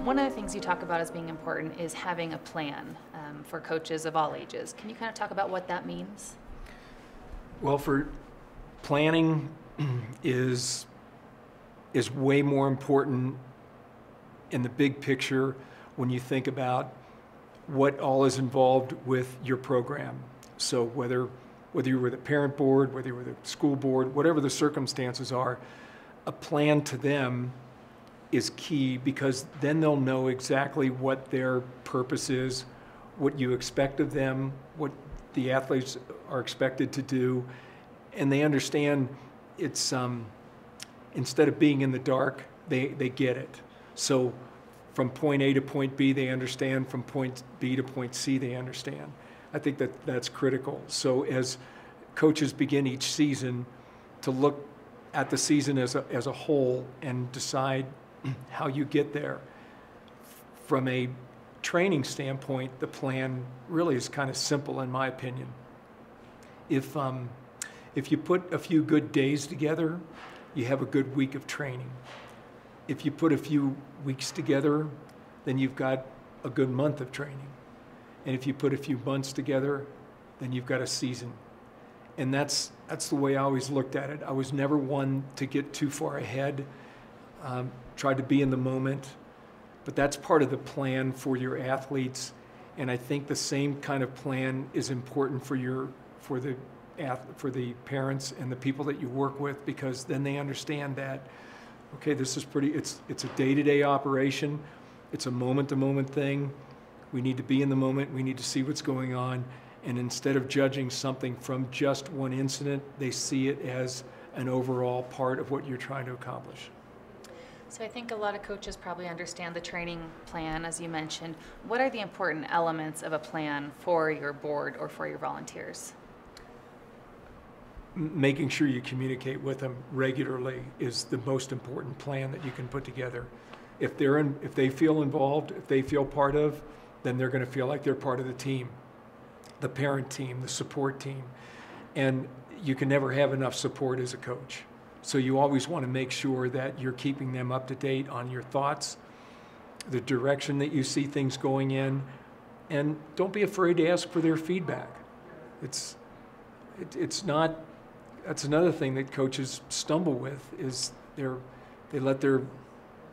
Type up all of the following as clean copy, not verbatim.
One of the things you talk about as being important is having a plan for coaches of all ages. Can you kind of talk about what that means? Well, for planning is way more important in the big picture when you think about what all is involved with your program. So whether you're with a parent board, whether you're with a school board, whatever the circumstances are, a plan to them is key, because then they'll know exactly what their purpose is, what you expect of them, what the athletes are expected to do, and they understand it's instead of being in the dark, they get it. So from point A to point B, they understand. From point B to point C, they understand. I think that's critical. So as coaches begin each season to look at the season as a whole and decide how you get there, from a training standpoint, the plan really is kind of simple, in my opinion. If you put a few good days together, you have a good week of training. If you put a few weeks together, then you've got a good month of training. And if you put a few months together, then you've got a season. And that's the way I always looked at it. I was never one to get too far ahead, tried to be in the moment, but that's part of the plan for your athletes. And I think the same kind of plan is important for the parents and the people that you work with, because then they understand that, okay, this is it's a day-to-day operation. It's a moment-to-moment thing. We need to be in the moment. We need to see what's going on. And instead of judging something from just one incident, they see it as an overall part of what you're trying to accomplish. So I think a lot of coaches probably understand the training plan, as you mentioned. What are the important elements of a plan for your board or for your volunteers? Making sure you communicate with them regularly is the most important plan that you can put together. If they feel involved, if they feel part of, then they're going to feel like they're part of the team, the parent team, the support team. And you can never have enough support as a coach. So you always want to make sure that you're keeping them up to date on your thoughts, the direction that you see things going in, and don't be afraid to ask for their feedback. It's not. That's another thing that coaches stumble with, is they let their,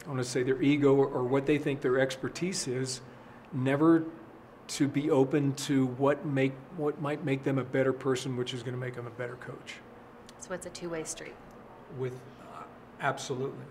I want to say, their ego or what they think their expertise is, never to be open to what might make them a better person, which is going to make them a better coach. So it's a two-way street. Absolutely.